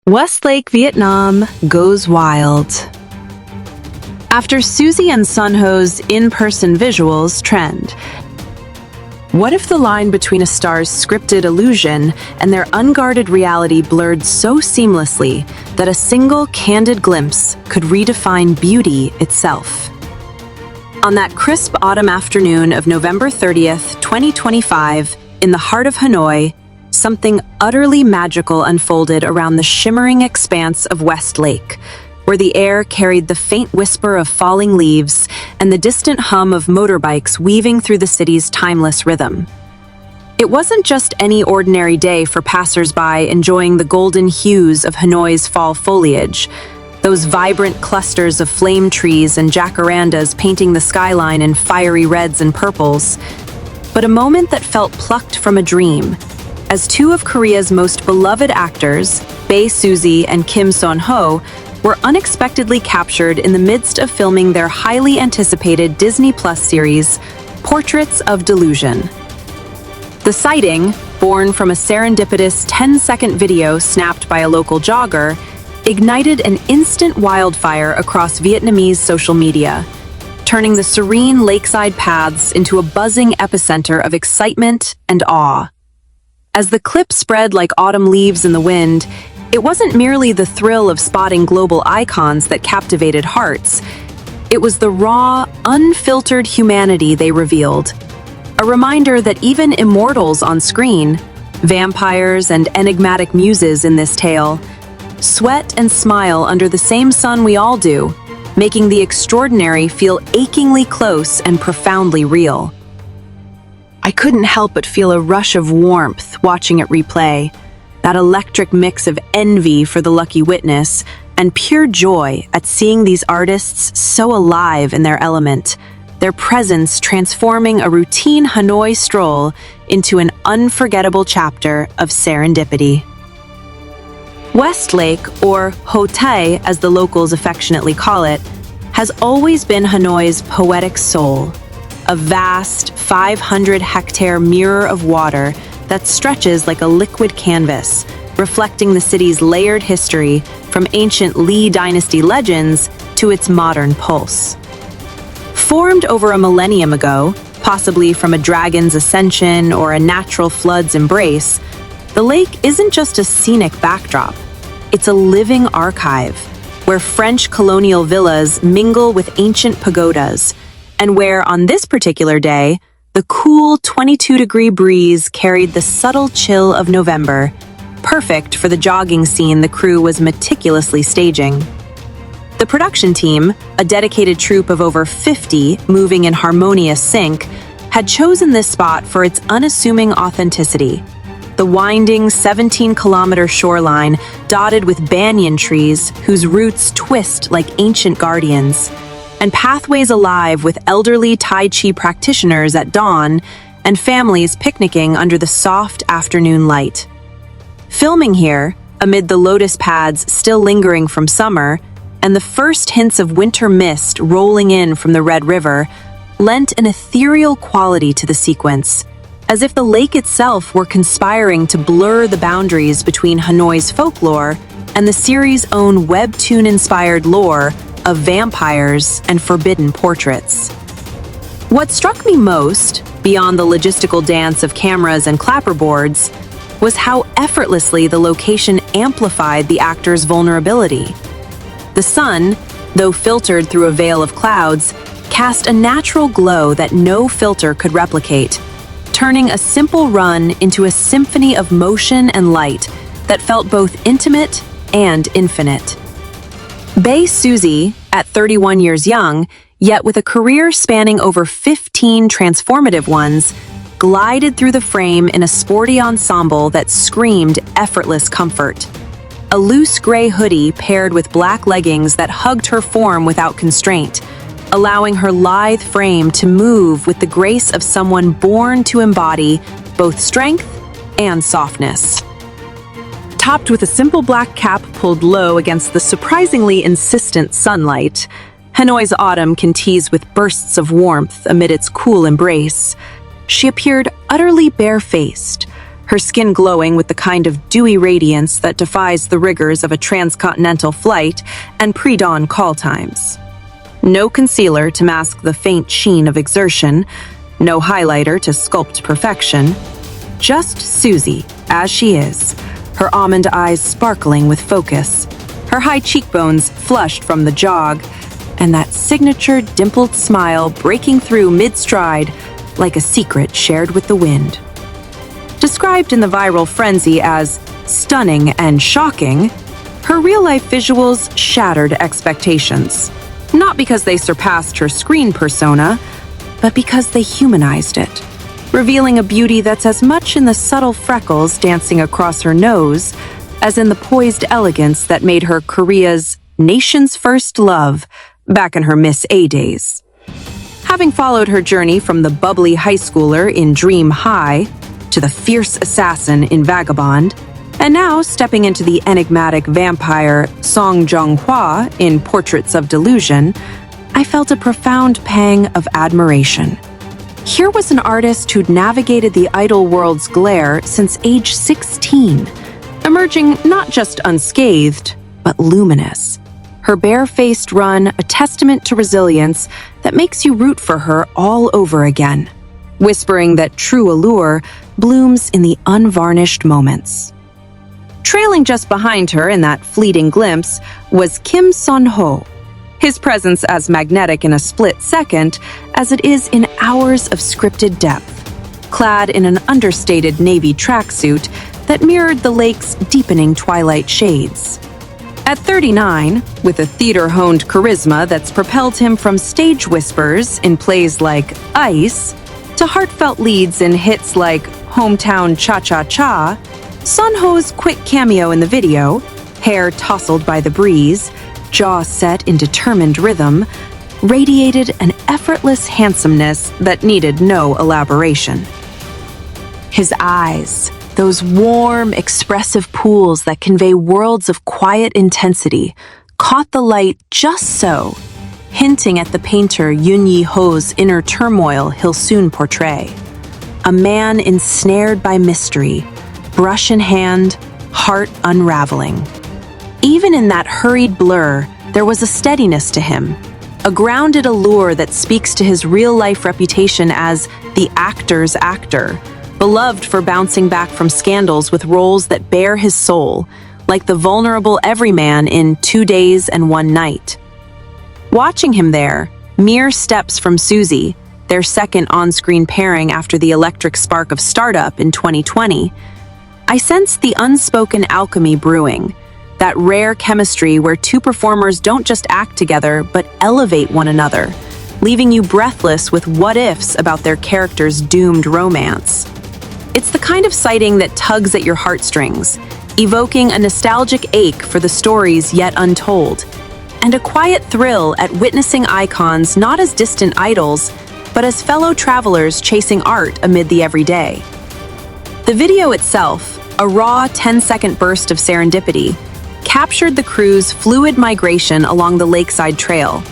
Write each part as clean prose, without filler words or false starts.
Westlake, Vietnam goes wild. After Suzy and Seon-ho's in-person visuals trend, what if the line between a star's scripted illusion and their unguarded reality blurred so seamlessly that a single candid glimpse could redefine beauty itself? On that crisp autumn afternoon of November 30th, 2025, in the heart of Hanoi, something utterly magical unfolded around the shimmering expanse of Westlake, where the air carried the faint whisper of falling leaves and the distant hum of motorbikes weaving through the city's timeless rhythm. It wasn't just any ordinary day for passers-by enjoying the golden hues of Hanoi's fall foliage, those vibrant clusters of flame trees and jacarandas painting the skyline in fiery reds and purples, but a moment that felt plucked from a dream, as two of Korea's most beloved actors, Bae Suzy and Kim Seon-ho, were unexpectedly captured in the midst of filming their highly anticipated Disney Plus series, Portraits of Delusion. The sighting, born from a serendipitous 10-second video snapped by a local jogger, ignited an instant wildfire across Vietnamese social media, turning the serene lakeside paths into a buzzing epicenter of excitement and awe. As the clip spread like autumn leaves in the wind, it wasn't merely the thrill of spotting global icons that captivated hearts. It was the raw, unfiltered humanity they revealed. A reminder that even immortals on screen, vampires and enigmatic muses in this tale, sweat and smile under the same sun we all do, making the extraordinary feel achingly close and profoundly real. I couldn't help but feel a rush of warmth watching it replay, that electric mix of envy for the lucky witness and pure joy at seeing these artists so alive in their element, their presence transforming a routine Hanoi stroll into an unforgettable chapter of serendipity. Westlake, or Ho Tay as the locals affectionately call it, has always been Hanoi's poetic soul, a vast 500-hectare mirror of water that stretches like a liquid canvas, reflecting the city's layered history from ancient Lee Dynasty legends to its modern pulse. Formed over a millennium ago, possibly from a dragon's ascension or a natural flood's embrace, the lake isn't just a scenic backdrop. It's a living archive, where French colonial villas mingle with ancient pagodas, and where, on this particular day, the cool 22-degree breeze carried the subtle chill of November, perfect for the jogging scene the crew was meticulously staging. The production team, a dedicated troupe of over 50 moving in harmonious sync, had chosen this spot for its unassuming authenticity. The winding 17-kilometer shoreline dotted with banyan trees whose roots twist like ancient guardians, and pathways alive with elderly Tai Chi practitioners at dawn and families picnicking under the soft afternoon light. Filming here, amid the lotus pads still lingering from summer, and the first hints of winter mist rolling in from the Red River, lent an ethereal quality to the sequence, as if the lake itself were conspiring to blur the boundaries between Hanoi's folklore and the series' own webtoon-inspired lore of vampires and forbidden portraits. What struck me most, beyond the logistical dance of cameras and clapperboards, was how effortlessly the location amplified the actors' vulnerability. The sun, though filtered through a veil of clouds, cast a natural glow that no filter could replicate, turning a simple run into a symphony of motion and light that felt both intimate and infinite. Bae Suzy, at 31 years young, yet with a career spanning over 15 transformative ones, glided through the frame in a sporty ensemble that screamed effortless comfort. A loose gray hoodie paired with black leggings that hugged her form without constraint, allowing her lithe frame to move with the grace of someone born to embody both strength and softness. Topped with a simple black cap pulled low against the surprisingly insistent sunlight, Hanoi's autumn can tease with bursts of warmth amid its cool embrace. She appeared utterly barefaced, her skin glowing with the kind of dewy radiance that defies the rigors of a transcontinental flight and pre-dawn call times. No concealer to mask the faint sheen of exertion, no highlighter to sculpt perfection. Just Suzy, as she is, her almond eyes sparkling with focus, her high cheekbones flushed from the jog, and that signature dimpled smile breaking through mid-stride like a secret shared with the wind. Described in the viral frenzy as stunning and shocking, her real-life visuals shattered expectations. Not because they surpassed her screen persona, but because they humanized it, revealing a beauty that's as much in the subtle freckles dancing across her nose as in the poised elegance that made her Korea's nation's first love back in her Miss A days. Having followed her journey from the bubbly high schooler in Dream High to the fierce assassin in Vagabond, and now stepping into the enigmatic vampire Song Jong-hwa in Portraits of Delusion, I felt a profound pang of admiration. Here was an artist who'd navigated the idol world's glare since age 16, emerging not just unscathed, but luminous. Her bare-faced run a testament to resilience that makes you root for her all over again, whispering that true allure blooms in the unvarnished moments. Trailing just behind her in that fleeting glimpse was Kim Seon-ho, his presence as magnetic in a split second as it is in hours of scripted depth, clad in an understated navy tracksuit that mirrored the lake's deepening twilight shades. At 39, with a theater-honed charisma that's propelled him from stage whispers in plays like Ice to heartfelt leads in hits like Hometown Cha-Cha-Cha, Seon-ho's quick cameo in the video, hair tousled by the breeze, jaw set in determined rhythm, radiated an effortless handsomeness that needed no elaboration. His eyes, those warm, expressive pools that convey worlds of quiet intensity, caught the light just so, hinting at the painter Yoon Yi-ho's inner turmoil he'll soon portray. A man ensnared by mystery, brush in hand, heart unraveling. Even in that hurried blur, there was a steadiness to him, a grounded allure that speaks to his real-life reputation as the actor's actor, beloved for bouncing back from scandals with roles that bare his soul, like the vulnerable everyman in 2 Days and One Night. Watching him there, mere steps from Suzy, their second on-screen pairing after the electric spark of Startup in 2020, I sensed the unspoken alchemy brewing, that rare chemistry where two performers don't just act together but elevate one another, leaving you breathless with what-ifs about their characters' doomed romance. It's the kind of sighting that tugs at your heartstrings, evoking a nostalgic ache for the stories yet untold, and a quiet thrill at witnessing icons not as distant idols, but as fellow travelers chasing art amid the everyday. The video itself, a raw 10-second burst of serendipity, captured the crew's fluid migration along the lakeside trail,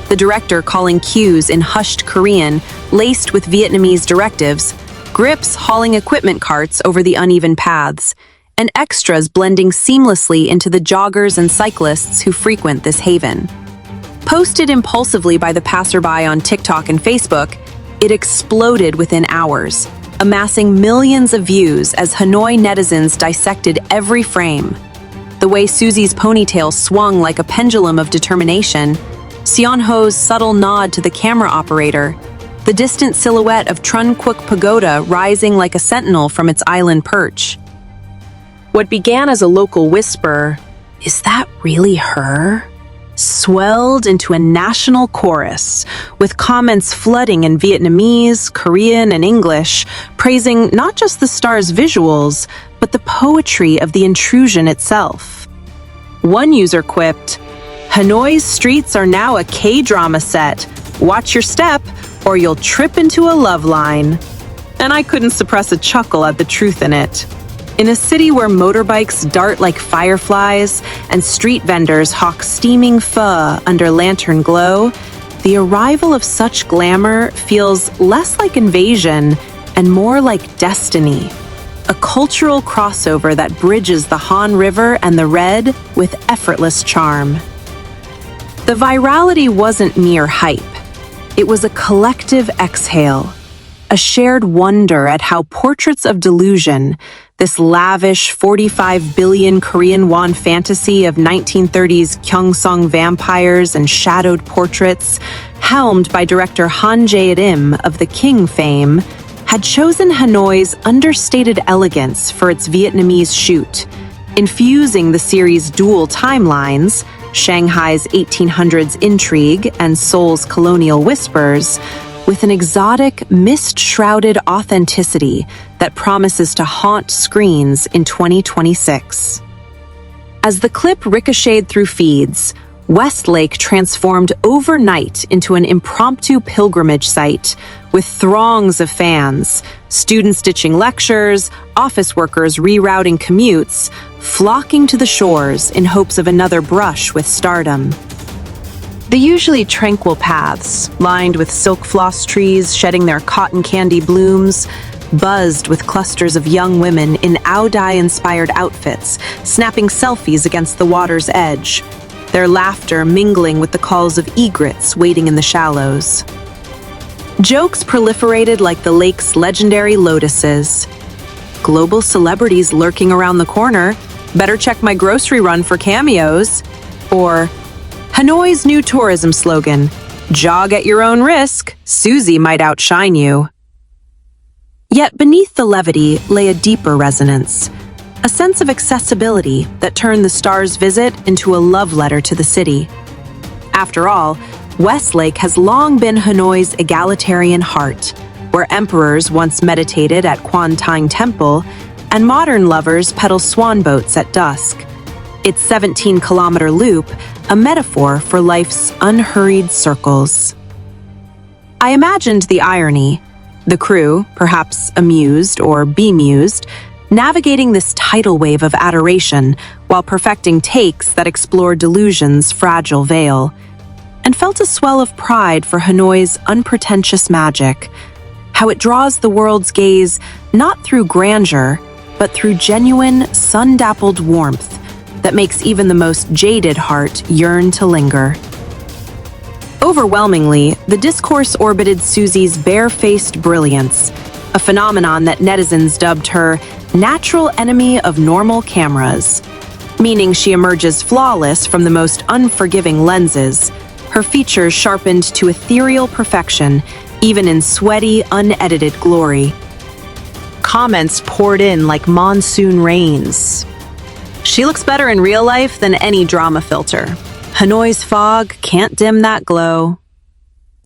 the director calling cues in hushed Korean laced with Vietnamese directives, grips hauling equipment carts over the uneven paths, and extras blending seamlessly into the joggers and cyclists who frequent this haven. Posted impulsively by the passerby on TikTok and Facebook, it exploded within hours, amassing millions of views as Hanoi netizens dissected every frame. The way Suzy's ponytail swung like a pendulum of determination, Seon-ho's subtle nod to the camera operator, the distant silhouette of Trungkuk Pagoda rising like a sentinel from its island perch. What began as a local whisper, "Is that really her?" swelled into a national chorus, with comments flooding in Vietnamese, Korean, and English, praising not just the star's visuals, but the poetry of the intrusion itself. One user quipped, "Hanoi's streets are now a K-drama set. Watch your step, or you'll trip into a love line." And I couldn't suppress a chuckle at the truth in it. In a city where motorbikes dart like fireflies and street vendors hawk steaming pho under lantern glow, the arrival of such glamour feels less like invasion and more like destiny. a cultural crossover that bridges the Han River and the Red with effortless charm. The virality wasn't mere hype. It was a collective exhale, a shared wonder at how portraits of delusion, this lavish 45 billion Korean won fantasy of 1930s Gyeongsang vampires and shadowed portraits, helmed by director Han Jae-rim of The King fame, had chosen Hanoi's understated elegance for its Vietnamese shoot, infusing the series' dual timelines, Shanghai's 1800s intrigue and Seoul's colonial whispers, with an exotic, mist-shrouded authenticity that promises to haunt screens in 2026. As the clip ricocheted through feeds, Westlake transformed overnight into an impromptu pilgrimage site with throngs of fans, students ditching lectures, office workers rerouting commutes, flocking to the shores in hopes of another brush with stardom. The usually tranquil paths, lined with silk floss trees shedding their cotton candy blooms, buzzed with clusters of young women in Aodai-inspired outfits, snapping selfies against the water's edge, their laughter mingling with the calls of egrets waiting in the shallows. Jokes proliferated like the lake's legendary lotuses. Global celebrities lurking around the corner, better check my grocery run for cameos. Or Hanoi's new tourism slogan, jog at your own risk, Suzy might outshine you. Yet beneath the levity lay a deeper resonance, a sense of accessibility that turned the star's visit into a love letter to the city. After all, Westlake has long been Hanoi's egalitarian heart, where emperors once meditated at Kwantung Temple and modern lovers pedal swan boats at dusk. Its 17-kilometer loop, a metaphor for life's unhurried circles. I imagined the irony, the crew, perhaps amused or bemused, navigating this tidal wave of adoration while perfecting takes that explore delusion's fragile veil, and felt a swell of pride for Hanoi's unpretentious magic, how it draws the world's gaze not through grandeur, but through genuine, sun-dappled warmth that makes even the most jaded heart yearn to linger. Overwhelmingly, the discourse orbited Suzy's bare-faced brilliance, a phenomenon that netizens dubbed her natural enemy of normal cameras, meaning she emerges flawless from the most unforgiving lenses, her features sharpened to ethereal perfection, even in sweaty, unedited glory. Comments poured in like monsoon rains. She looks better in real life than any drama filter. Hanoi's fog can't dim that glow.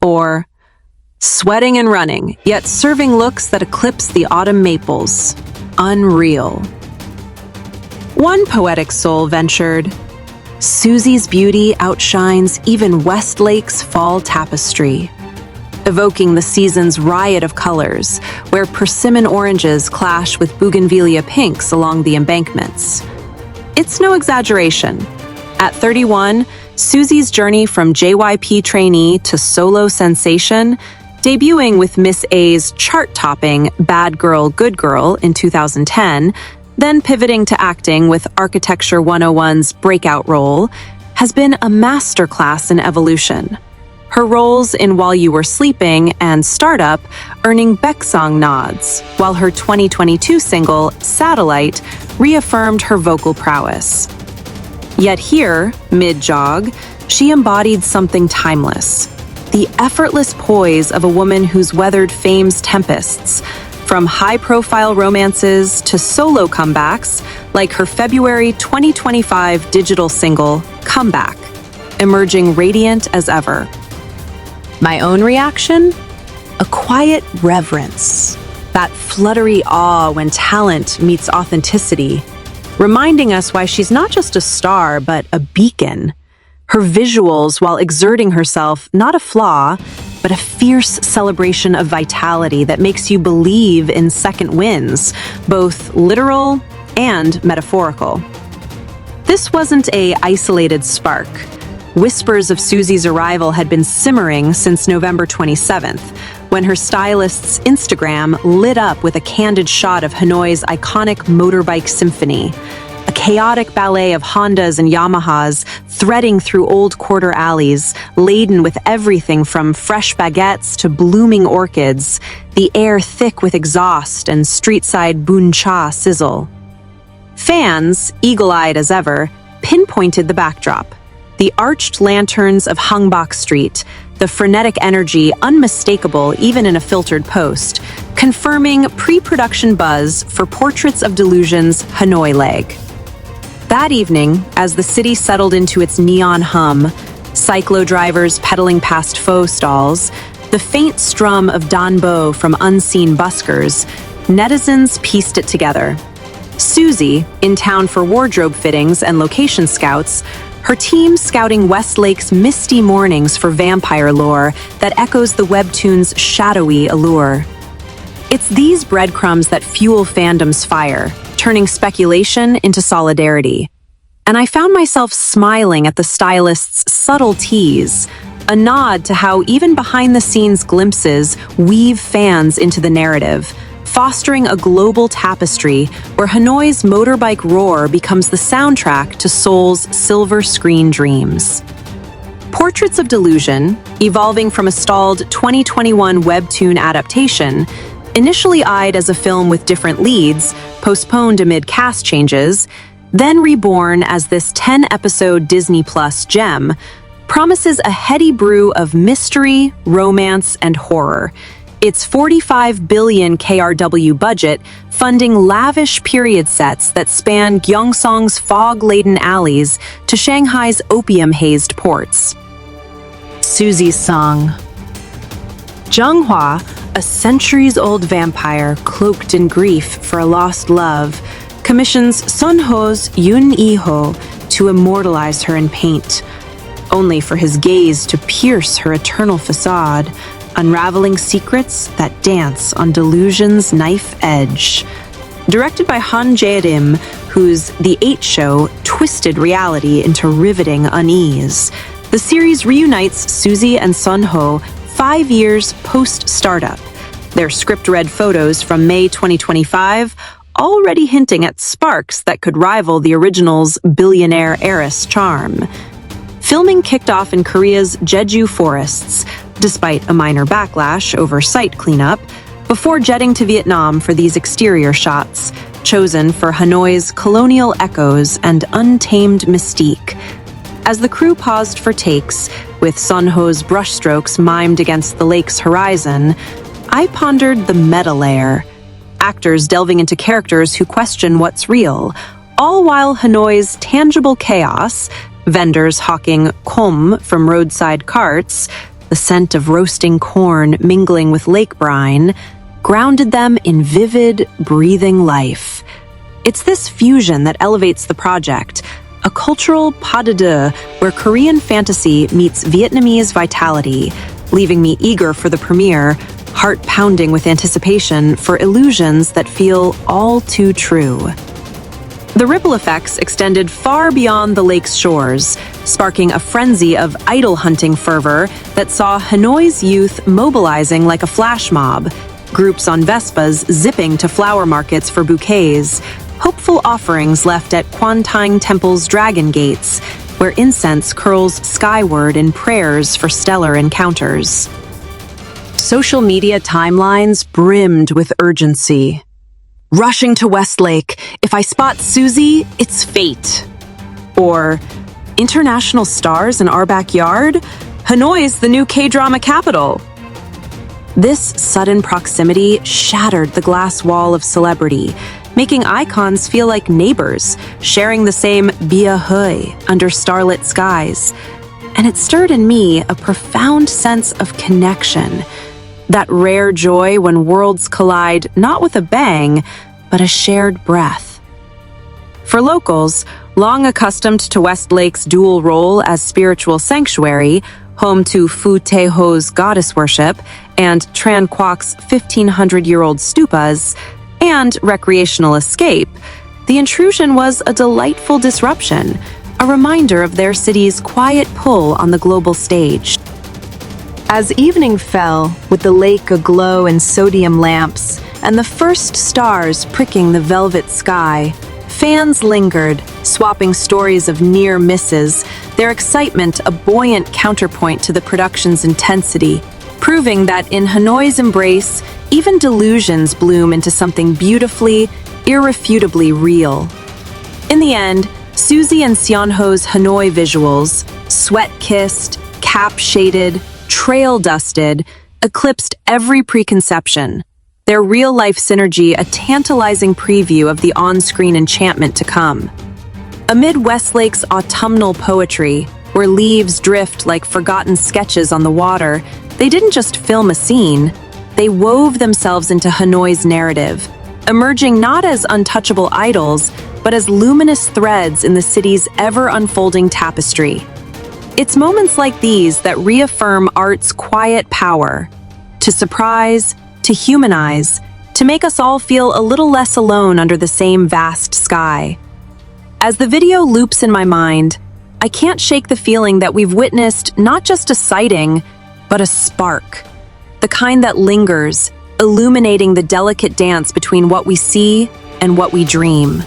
Or, sweating and running, yet serving looks that eclipse the autumn maples. Unreal. One poetic soul ventured, Suzy's beauty outshines even Westlake's fall tapestry, evoking the season's riot of colors, where persimmon oranges clash with bougainvillea pinks along the embankments. It's no exaggeration. At 31, Suzy's journey from JYP trainee to solo sensation, debuting with Miss A's chart-topping Bad Girl, Good Girl in 2010, then pivoting to acting with Architecture 101's breakout role, has been a masterclass in evolution. Her roles in While You Were Sleeping and Startup earning Baeksang nods, while her 2022 single, Satellite, reaffirmed her vocal prowess. Yet here, mid-jog, she embodied something timeless, the effortless poise of a woman who's weathered fame's tempests, from high-profile romances to solo comebacks, like her February 2025 digital single, Comeback, emerging radiant as ever. My own reaction? A quiet reverence, that fluttery awe when talent meets authenticity, reminding us why she's not just a star, but a beacon. Her visuals, while exerting herself, not a flaw, but a fierce celebration of vitality that makes you believe in second wins, both literal and metaphorical. This wasn't an isolated spark. Whispers of Suzy's arrival had been simmering since November 27th, when her stylist's Instagram lit up with a candid shot of Hanoi's iconic motorbike symphony, a chaotic ballet of Hondas and Yamahas threading through old quarter alleys, laden with everything from fresh baguettes to blooming orchids, the air thick with exhaust and street-side bun cha sizzle. Fans, eagle-eyed as ever, pinpointed the backdrop. The arched lanterns of Hangbok Street, the frenetic energy unmistakable even in a filtered post, confirming pre-production buzz for Portraits of Delusion's Hanoi leg. That evening, as the city settled into its neon hum, cyclo-drivers pedaling past faux stalls, the faint strum of danbo from unseen buskers, netizens pieced it together. Suzy, in town for wardrobe fittings and location scouts, her team scouting Westlake's misty mornings for vampire lore that echoes the webtoon's shadowy allure. It's these breadcrumbs that fuel fandom's fire, turning speculation into solidarity. And I found myself smiling at the stylist's subtle tease, a nod to how even behind-the-scenes glimpses weave fans into the narrative, fostering a global tapestry where Hanoi's motorbike roar becomes the soundtrack to Seoul's silver screen dreams. Portraits of Delusion, evolving from a stalled 2021 webtoon adaptation, initially eyed as a film with different leads, postponed amid cast changes, then reborn as this 10-episode Disney Plus gem, promises a heady brew of mystery, romance, and horror. Its 45 billion KRW budget funding lavish period sets that span Gyeongsong's fog-laden alleys to Shanghai's opium-hazed ports. Suzy's song. Junghwa, a centuries-old vampire cloaked in grief for a lost love, commissions Seon-ho's Yoon-i-ho to immortalize her in paint, only for his gaze to pierce her eternal facade, unraveling secrets that dance on delusion's knife edge. Directed by Han Jae-rim, whose The 8 Show twisted reality into riveting unease, the series reunites Suzy and Seon-ho 5 years post-startup, their script-read photos from May 2025 already hinting at sparks that could rival the original's billionaire heiress charm. Filming kicked off in Korea's Jeju forests, despite a minor backlash over site cleanup, before jetting to Vietnam for these exterior shots, chosen for Hanoi's colonial echoes and untamed mystique. As the crew paused for takes, with Seon-ho's brushstrokes mimed against the lake's horizon, I pondered the meta layer. Actors delving into characters who question what's real, all while Hanoi's tangible chaos, vendors hawking kum from roadside carts, the scent of roasting corn mingling with lake brine, grounded them in vivid, breathing life. It's this fusion that elevates the project, a cultural pas de deux where Korean fantasy meets Vietnamese vitality, leaving me eager for the premiere, heart pounding with anticipation for illusions that feel all too true. The ripple effects extended far beyond the lake's shores, sparking a frenzy of idol hunting fervor that saw Hanoi's youth mobilizing like a flash mob, groups on Vespas zipping to flower markets for bouquets, hopeful offerings left at Kwantang Temple's Dragon Gates, where incense curls skyward in prayers for stellar encounters. Social media timelines brimmed with urgency. Rushing to Westlake, if I spot Suzy, it's fate. Or, international stars in our backyard? Hanoi's the new K-drama capital. This sudden proximity shattered the glass wall of celebrity, making icons feel like neighbors, sharing the same Bia Hui under starlit skies. And it stirred in me a profound sense of connection, that rare joy when worlds collide not with a bang, but a shared breath. For locals, long accustomed to Westlake's dual role as spiritual sanctuary, home to Fu Taeho's goddess worship and Tran Kwok's 1,500-year-old stupas, and recreational escape, the intrusion was a delightful disruption, a reminder of their city's quiet pull on the global stage. As evening fell, with the lake aglow in sodium lamps and the first stars pricking the velvet sky, fans lingered, swapping stories of near misses, their excitement a buoyant counterpoint to the production's intensity, proving that in Hanoi's embrace, even delusions bloom into something beautifully, irrefutably real. In the end, Suzy and Seon-ho's Hanoi visuals, sweat-kissed, cap-shaded, trail-dusted, eclipsed every preconception. Their real-life synergy a tantalizing preview of the on-screen enchantment to come. Amid Westlake's autumnal poetry, where leaves drift like forgotten sketches on the water, they didn't just film a scene, they wove themselves into Hanoi's narrative, emerging not as untouchable idols, but as luminous threads in the city's ever-unfolding tapestry. It's moments like these that reaffirm art's quiet power, to surprise, to humanize, to make us all feel a little less alone under the same vast sky. As the video loops in my mind, I can't shake the feeling that we've witnessed not just a sighting, but a spark. The kind that lingers, illuminating the delicate dance between what we see and what we dream.